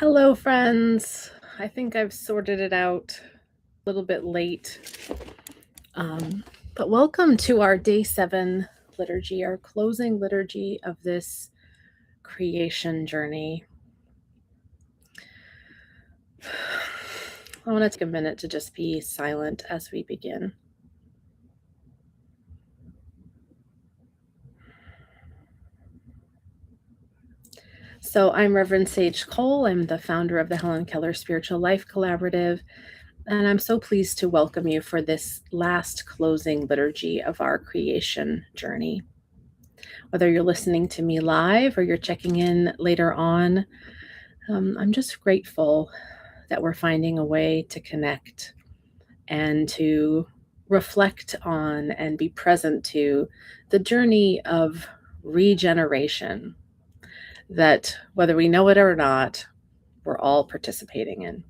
Hello, friends. I think I've sorted it out a little bit late. But welcome to our day 7 liturgy, our closing liturgy of this creation journey. I want to take a minute to just be silent as we begin. So I'm Reverend Sage Cole. I'm the founder of the Helen Keller Spiritual Life Collaborative, and I'm so pleased to welcome you for this last closing liturgy of our creation journey. Whether you're listening to me live or you're checking in later on, I'm just grateful that we're finding a way to connect and to reflect on and be present to the journey of regeneration that, whether we know it or not, we're all participating in.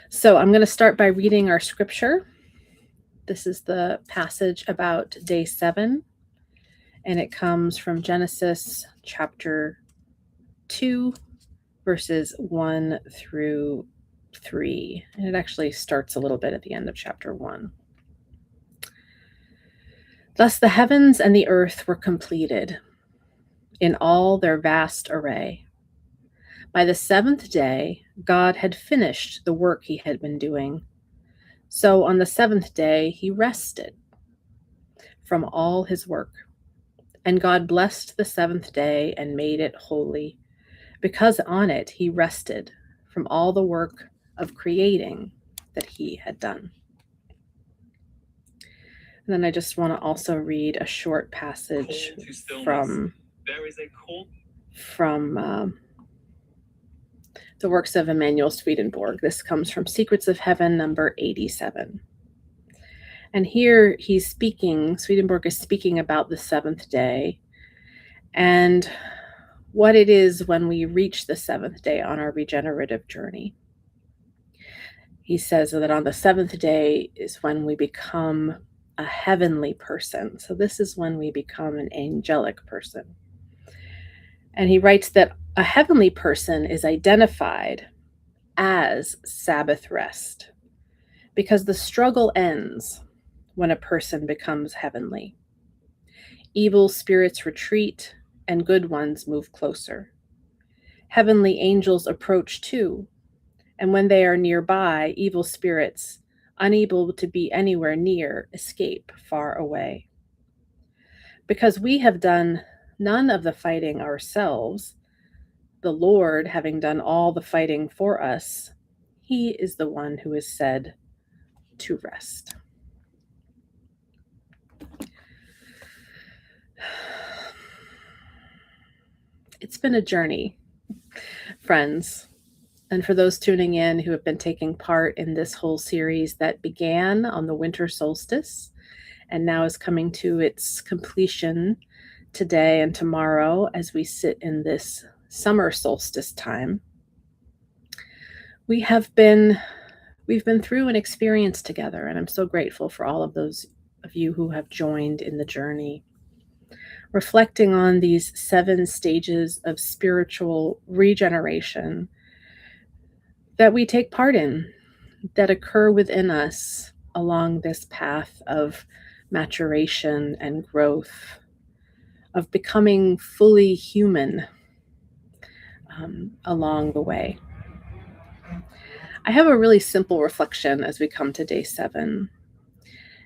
So I'm going to start by reading our scripture. This is the passage about day 7, and it comes from Genesis chapter 2, verses 1 through 3. And it actually starts a little bit at the end of chapter 1. Thus the heavens and the earth were completed in all their vast array. By the 7th day, God had finished the work he had been doing. So on the 7th day, he rested from all his work. And God blessed the 7th day and made it holy, because on it he rested from all the work of creating that he had done. And then I just want to also read a short passage from the works of Emanuel Swedenborg. This comes from Secrets of Heaven, number 87. And here Swedenborg is speaking about the 7th day and what it is when we reach the 7th day on our regenerative journey. He says that on the 7th day is when we become a heavenly person. So this is when we become an angelic person. And he writes that a heavenly person is identified as Sabbath rest because the struggle ends when a person becomes heavenly. Evil spirits retreat and good ones move closer. Heavenly angels approach too, and when they are nearby, evil spirits, unable to be anywhere near, escape far away. Because we have done none of the fighting ourselves, the Lord having done all the fighting for us, he is the one who is said to rest. It's been a journey, friends. And for those tuning in who have been taking part in this whole series that began on the winter solstice and now is coming to its completion today and tomorrow as we sit in this summer solstice time, we've been through an experience together, and I'm so grateful for all of those of you who have joined in the journey, reflecting on these 7 stages of spiritual regeneration that we take part in, that occur within us along this path of maturation and growth, of becoming fully human along the way. I have a really simple reflection as we come to day 7,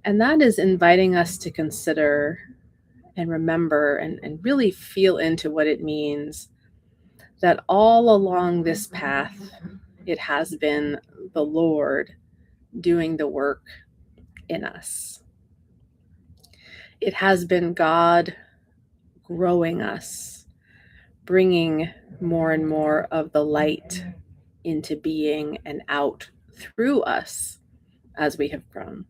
and that is inviting us to consider and remember and really feel into what it means that all along this path, it has been the Lord doing the work in us. It has been God growing us, bringing more and more of the light into being and out through us as we have grown.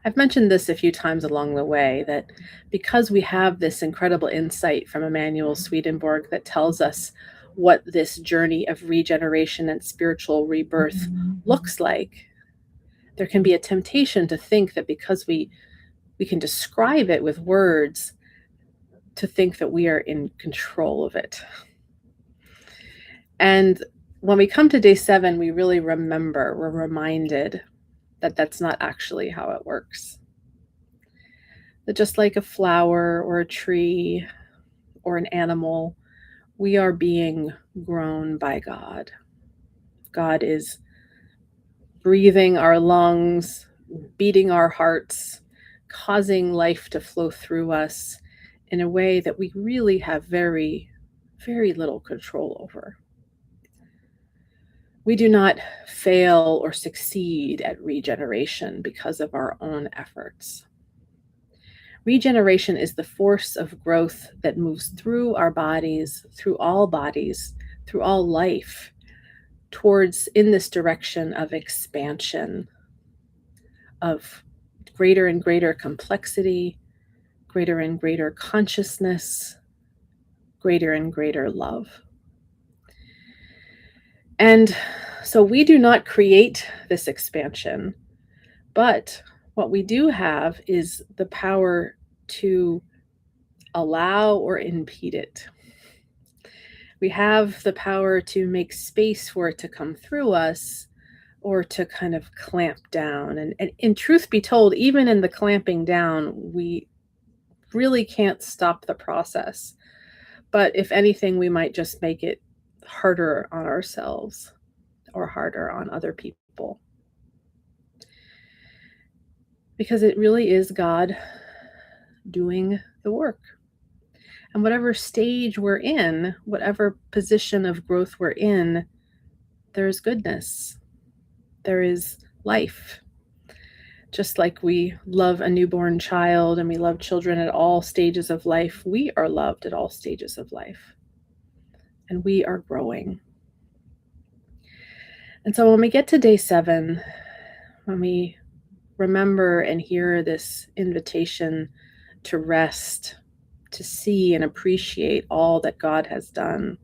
I've mentioned this a few times along the way, that because we have this incredible insight from Emanuel Swedenborg that tells us what this journey of regeneration and spiritual rebirth looks like, there can be a temptation to think that because we can describe it with words, to think that we are in control of it. And when we come to day 7, we really remember, we're reminded that that's not actually how it works. That just like a flower or a tree or an animal, we are being grown by God. God is breathing our lungs, beating our hearts, causing life to flow through us in a way that we really have very, very little control over. We do not fail or succeed at regeneration because of our own efforts. Regeneration is the force of growth that moves through our bodies, through all life, towards in this direction of expansion, of greater and greater complexity, greater and greater consciousness, greater and greater love. And so we do not create this expansion, but what we do have is the power to allow or impede it. We have the power to make space for it to come through us or to kind of clamp down. And in truth be told, even in the clamping down, we really can't stop the process. But if anything, we might just make it harder on ourselves or harder on other people. Because it really is God doing the work. And whatever stage we're in, whatever position of growth we're in, there's goodness. There is life. Just like we love a newborn child and we love children at all stages of life, we are loved at all stages of life. And we are growing. And so when we get to day 7, when we remember and hear this invitation to rest, to see and appreciate all that God has done,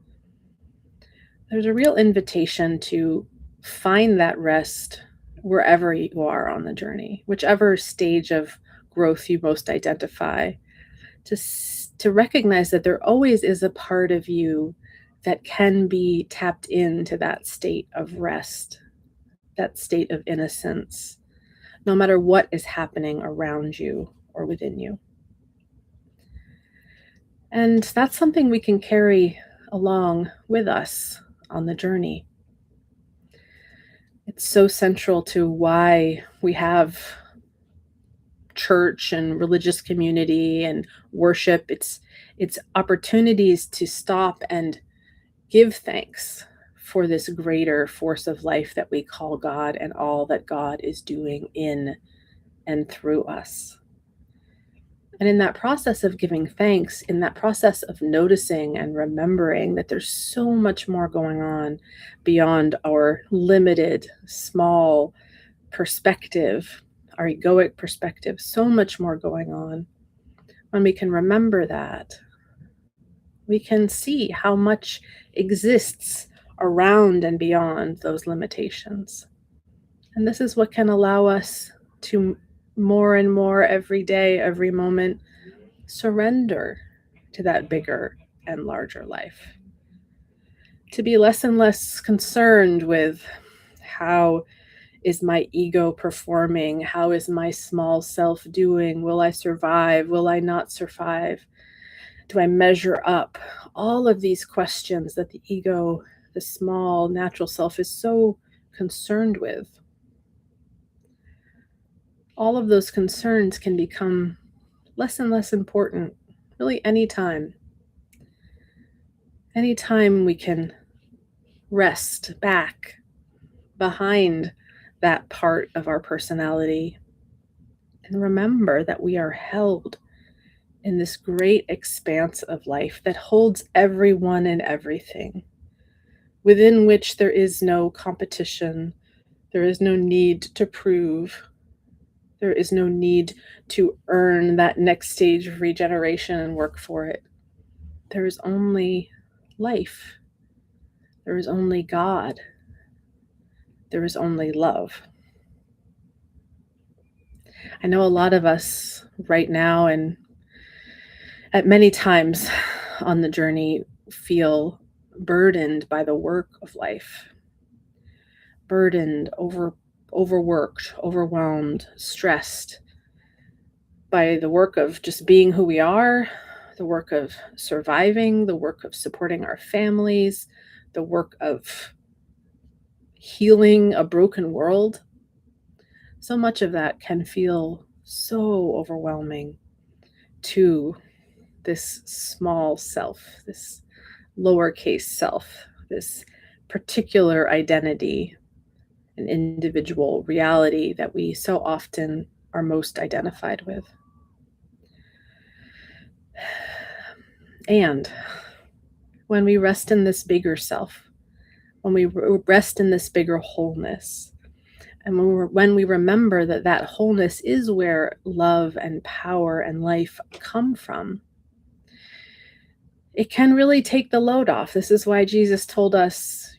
there's a real invitation to find that rest wherever you are on the journey, whichever stage of growth you most identify, to recognize that there always is a part of you that can be tapped into that state of rest, that state of innocence, no matter what is happening around you or within you. And that's something we can carry along with us on the journey. It's so central to why we have church and religious community and worship. It's opportunities to stop and give thanks for this greater force of life that we call God and all that God is doing in and through us. And in that process of giving thanks, in that process of noticing and remembering that there's so much more going on beyond our limited, small perspective, our egoic perspective, so much more going on. When we can remember that, we can see how much exists around and beyond those limitations. And this is what can allow us to more and more every day, every moment, surrender to that bigger and larger life. To be less and less concerned with how is my ego performing? How is my small self doing? Will I survive? Will I not survive? Do I measure up? All of these questions that the ego, the small natural self, is so concerned with. All of those concerns can become less and less important, really anytime. Anytime we can rest back behind that part of our personality and remember that we are held in this great expanse of life that holds everyone and everything, within which there is no competition, there is no need to prove, there is no need to earn that next stage of regeneration and work for it. There is only life. There is only God. There is only love. I know a lot of us right now and at many times on the journey feel burdened by the work of life, burdened, overworked, overwhelmed, stressed by the work of just being who we are, the work of surviving, the work of supporting our families, the work of healing a broken world. So much of that can feel so overwhelming to this small self, this lowercase self, this particular identity, an individual reality that we so often are most identified with. And when we rest in this bigger self, when we rest in this bigger wholeness, and when we remember that that wholeness is where love and power and life come from, it can really take the load off. This is why Jesus told us,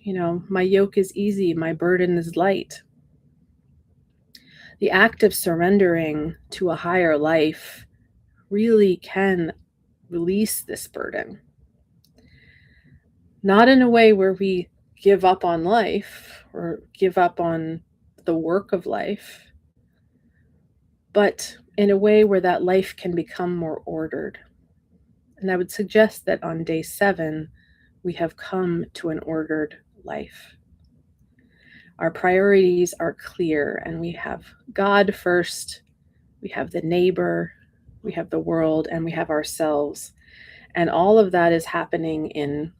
my yoke is easy, my burden is light. The act of surrendering to a higher life really can release this burden. Not in a way where we give up on life or give up on the work of life, but in a way where that life can become more ordered. And I would suggest that on day 7, we have come to an ordered life. Our priorities are clear, and we have God first, we have the neighbor, we have the world, and we have ourselves. And all of that is happening in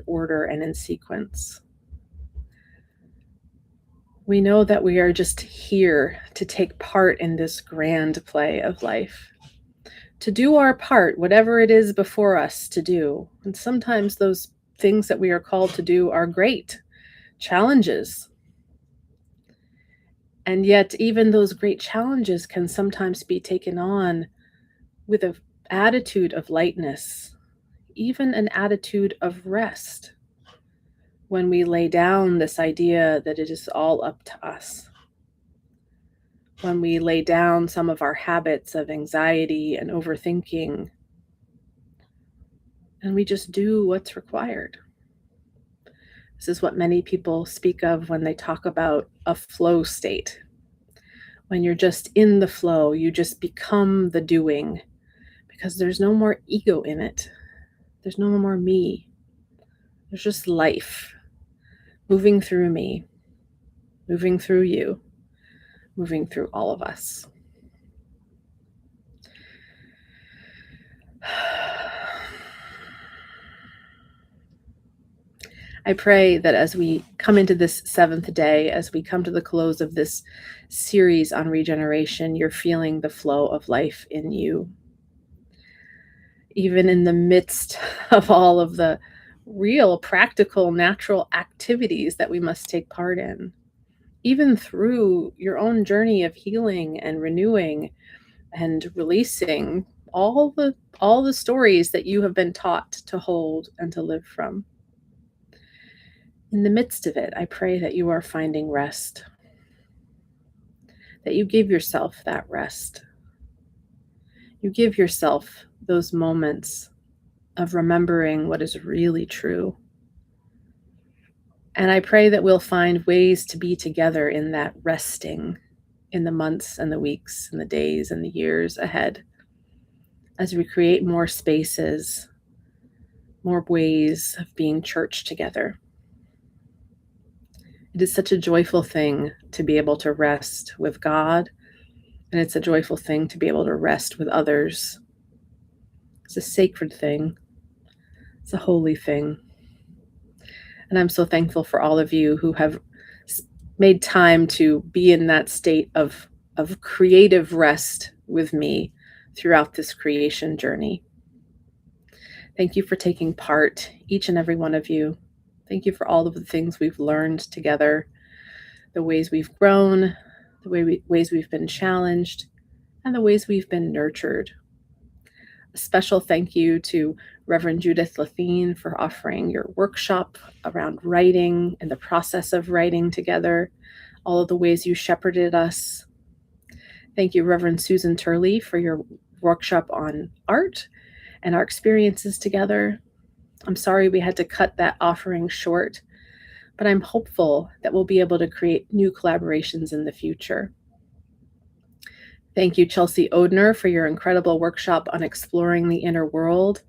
order and in sequence. We know that we are just here to take part in this grand play of life, to do our part, whatever it is before us to do. And sometimes those things that we are called to do are great challenges. And yet, even those great challenges can sometimes be taken on with an attitude of lightness, even an attitude of rest, when we lay down this idea that it is all up to us. When we lay down some of our habits of anxiety and overthinking, and we just do what's required. This is what many people speak of when they talk about a flow state. When you're just in the flow, you just become the doing, because there's no more ego in it. There's no more me. There's just life moving through me, moving through you, moving through all of us. I pray that as we come into this 7th day, as we come to the close of this series on regeneration, you're feeling the flow of life in you. Even in the midst of all of the real, practical, natural activities that we must take part in, even through your own journey of healing and renewing and releasing all the stories that you have been taught to hold and to live from. In the midst of it, I pray that you are finding rest, that you give yourself that rest. You give yourself those moments of remembering what is really true. And I pray that we'll find ways to be together in that resting in the months and the weeks and the days and the years ahead, as we create more spaces, more ways of being church together. It is such a joyful thing to be able to rest with God, and it's a joyful thing to be able to rest with others. It's a sacred thing. It's a holy thing. And I'm so thankful for all of you who have made time to be in that state of creative rest with me throughout this creation journey. Thank you for taking part, each and every one of you. Thank you for all of the things we've learned together, the ways we've grown, the ways we've been challenged, and the ways we've been nurtured. A special thank you to Reverend Judith Lathine for offering your workshop around writing and the process of writing together, all of the ways you shepherded us. Thank you, Reverend Susan Turley, for your workshop on art and our experiences together. I'm sorry we had to cut that offering short, but I'm hopeful that we'll be able to create new collaborations in the future. Thank you, Chelsea Odner, for your incredible workshop on exploring the inner world.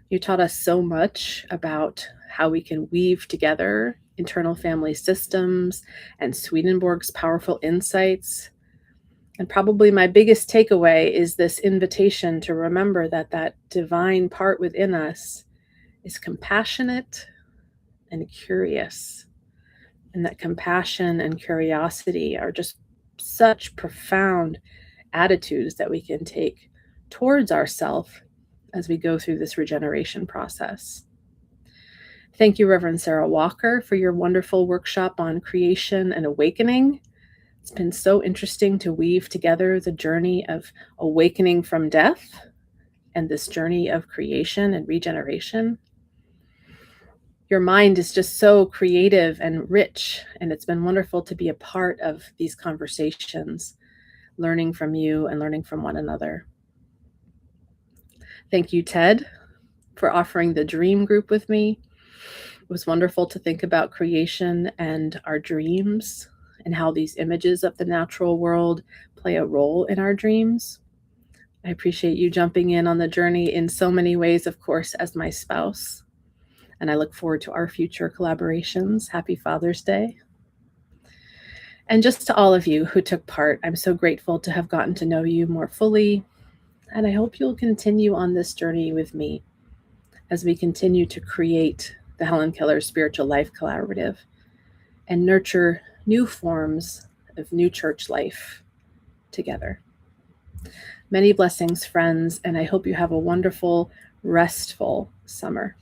You taught us so much about how we can weave together internal family systems and Swedenborg's powerful insights. And probably my biggest takeaway is this invitation to remember that that divine part within us is compassionate and curious, and that compassion and curiosity are just such profound attitudes that we can take towards ourselves as we go through this regeneration process. Thank you, Reverend Sarah Walker, for your wonderful workshop on creation and awakening. It's been so interesting to weave together the journey of awakening from death and this journey of creation and regeneration. Your mind is just so creative and rich, and it's been wonderful to be a part of these conversations, learning from you and learning from one another. Thank you, Ted, for offering the dream group with me. It was wonderful to think about creation and our dreams and how these images of the natural world play a role in our dreams. I appreciate you jumping in on the journey in so many ways, of course, as my spouse. And I look forward to our future collaborations. Happy Father's Day. And just to all of you who took part, I'm so grateful to have gotten to know you more fully. And I hope you'll continue on this journey with me as we continue to create the Helen Keller Spiritual Life Collaborative and nurture new forms of new church life together. Many blessings, friends, and I hope you have a wonderful, restful summer.